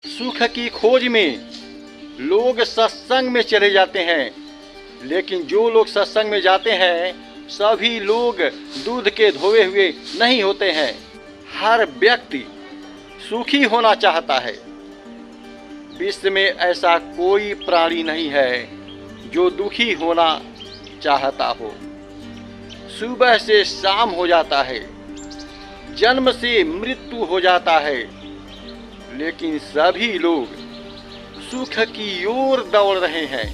सुख की खोज में लोग सत्संग में चले जाते हैं, लेकिन जो लोग सत्संग में जाते हैं सभी लोग दूध के धोए हुए नहीं होते हैं। हर व्यक्ति सुखी होना चाहता है। विश्व में ऐसा कोई प्राणी नहीं है जो दुखी होना चाहता हो। सुबह से शाम हो जाता है, जन्म से मृत्यु हो जाता है, लेकिन सभी लोग सुख की ओर दौड़ रहे हैं।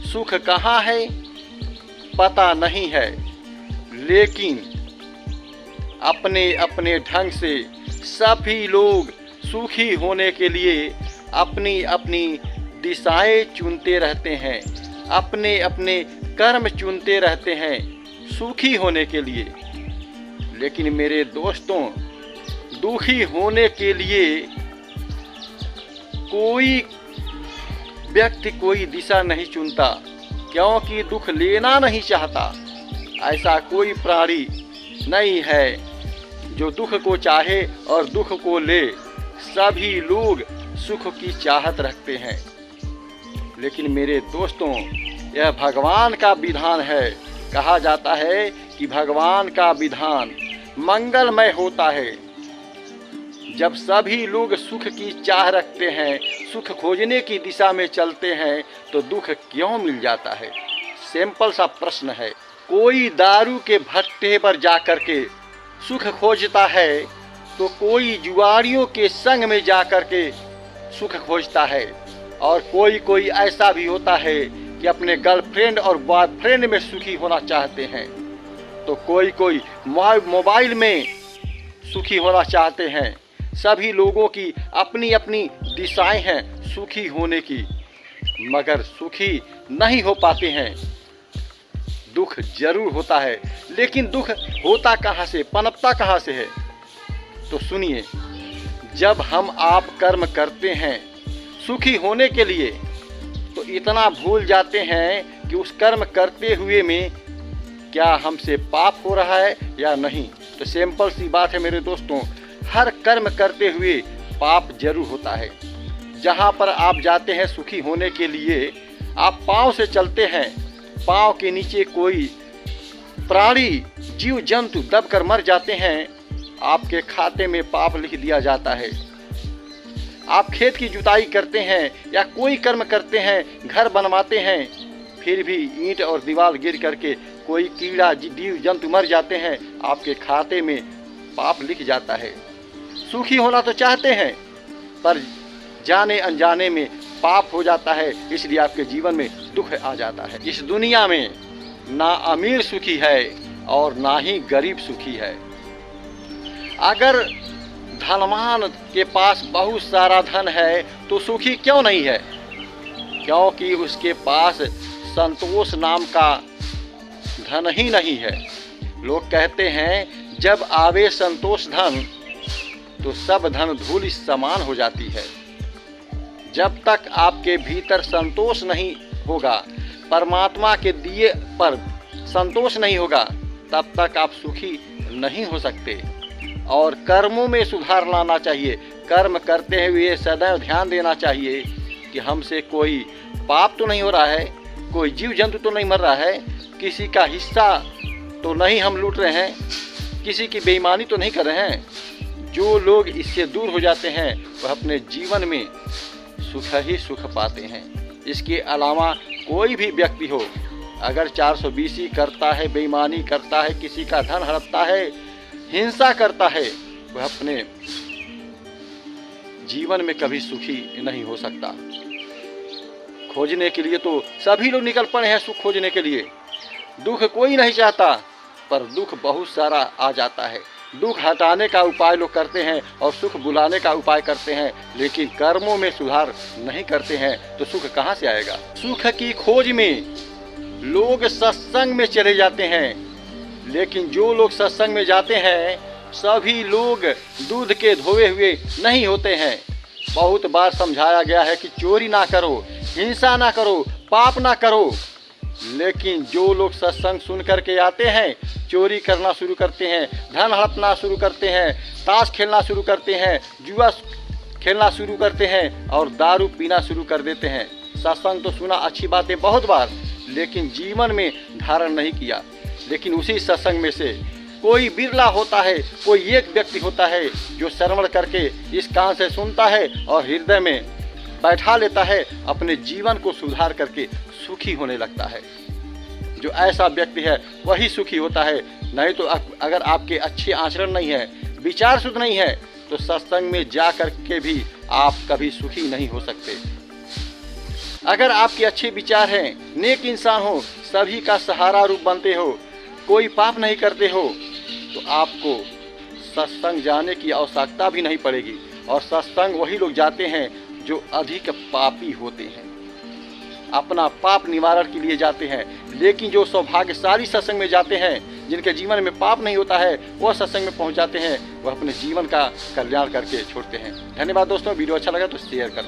सुख कहाँ है पता नहीं है, लेकिन अपने अपने ढंग से सभी लोग सुखी होने के लिए अपनी अपनी दिशाएं चुनते रहते हैं, अपने अपने कर्म चुनते रहते हैं सुखी होने के लिए। लेकिन मेरे दोस्तों, दुखी होने के लिए कोई व्यक्ति कोई दिशा नहीं चुनता, क्योंकि दुख लेना नहीं चाहता। ऐसा कोई प्राणी नहीं है जो दुख को चाहे और दुख को ले। सभी लोग सुख की चाहत रखते हैं। लेकिन मेरे दोस्तों, यह भगवान का विधान है। कहा जाता है कि भगवान का विधान मंगलमय होता है। जब सभी लोग सुख की चाह रखते हैं, सुख खोजने की दिशा में चलते हैं, तो दुख क्यों मिल जाता है? सिंपल सा प्रश्न है। कोई दारू के भट्टे पर जाकर के सुख खोजता है, तो कोई जुआरियों के संग में जाकर के सुख खोजता है, और कोई ऐसा भी होता है कि अपने गर्लफ्रेंड और बॉयफ्रेंड में सुखी होना चाहते हैं, तो कोई मोबाइल में सुखी होना चाहते हैं। सभी लोगों की अपनी अपनी दिशाएं हैं सुखी होने की, मगर सुखी नहीं हो पाते हैं। दुख जरूर होता है, लेकिन दुख होता कहाँ से, पनपता कहाँ से है? तो सुनिए, जब हम आप कर्म करते हैं सुखी होने के लिए, तो इतना भूल जाते हैं कि उस कर्म करते हुए में क्या हमसे पाप हो रहा है या नहीं। तो सिंपल सी बात है मेरे दोस्तों, हर कर्म करते हुए पाप जरूर होता है। जहाँ पर आप जाते हैं सुखी होने के लिए, आप पाँव से चलते हैं, पाँव के नीचे कोई प्राणी जीव जंतु दबकर मर जाते हैं, आपके खाते में पाप लिख दिया जाता है। आप खेत की जुताई करते हैं या कोई कर्म करते हैं, घर बनवाते हैं, फिर भी ईंट और दीवार गिर करके कोई कीड़ा जीव जंतु मर जाते हैं, आपके खाते में पाप लिख जाता है। सुखी होना तो चाहते हैं, पर जाने अनजाने में पाप हो जाता है, इसलिए आपके जीवन में दुख आ जाता है। इस दुनिया में ना अमीर सुखी है और ना ही गरीब सुखी है। अगर धनवान के पास बहुत सारा धन है तो सुखी क्यों नहीं है? क्योंकि उसके पास संतोष नाम का धन ही नहीं है। लोग कहते हैं जब आवे संतोष धन तो सब धन धूल समान हो जाती है। जब तक आपके भीतर संतोष नहीं होगा, परमात्मा के दिए पर संतोष नहीं होगा, तब तक आप सुखी नहीं हो सकते। और कर्मों में सुधार लाना चाहिए। कर्म करते हुए सदैव ध्यान देना चाहिए कि हमसे कोई पाप तो नहीं हो रहा है, कोई जीव जंतु तो नहीं मर रहा है, किसी का हिस्सा तो नहीं हम लूट रहे हैं, किसी की बेईमानी तो नहीं कर रहे हैं। जो लोग इससे दूर हो जाते हैं वह अपने जीवन में सुख ही सुख पाते हैं। इसके अलावा कोई भी व्यक्ति हो, अगर 420 करता है, बेईमानी करता है, किसी का धन हड़पता है, हिंसा करता है, वह अपने जीवन में कभी सुखी नहीं हो सकता। खोजने के लिए तो सभी लोग निकल पड़े हैं सुख खोजने के लिए। दुख कोई नहीं चाहता, पर दुख बहुत सारा आ जाता है। दुख हटाने का उपाय लोग करते हैं और सुख बुलाने का उपाय करते हैं, लेकिन कर्मों में सुधार नहीं करते हैं, तो सुख कहाँ से आएगा? सुख की खोज में लोग सत्संग में चले जाते हैं, लेकिन जो लोग सत्संग में जाते हैं सभी लोग दूध के धोए हुए नहीं होते हैं। बहुत बार समझाया गया है कि चोरी ना करो, हिंसा ना करो, पाप ना करो, लेकिन जो लोग सत्संग सुन करके आते हैं चोरी करना शुरू करते हैं, धन हड़पना शुरू करते हैं, ताश खेलना शुरू करते हैं, जुआ खेलना शुरू करते हैं और दारू पीना शुरू कर देते हैं। सत्संग तो सुना अच्छी बातें बहुत बार, लेकिन जीवन में धारण नहीं किया। लेकिन उसी सत्संग में से कोई बिरला होता है, कोई एक व्यक्ति होता है जो श्रवण करके इस कान से सुनता है और हृदय में बैठा लेता है, अपने जीवन को सुधार करके सुखी होने लगता है। जो ऐसा व्यक्ति है वही सुखी होता है। नहीं तो अगर आपके अच्छे आचरण नहीं है, विचार शुद्ध नहीं है, तो सत्संग में जा कर के भी आप कभी सुखी नहीं हो सकते। अगर आपके अच्छे विचार हैं, नेक इंसान हो, सभी का सहारा रूप बनते हो, कोई पाप नहीं करते हो, तो आपको सत्संग जाने की आवश्यकता भी नहीं पड़ेगी। और सत्संग वही लोग जाते हैं जो अधिक पापी होते हैं, अपना पाप निवारण के लिए जाते हैं। लेकिन जो सौभाग्यशाली सत्संग में जाते हैं, जिनके जीवन में पाप नहीं होता है, वह सत्संग में पहुंच जाते हैं, वह अपने जीवन का कल्याण करके छोड़ते हैं। धन्यवाद दोस्तों, वीडियो अच्छा लगा तो शेयर करें।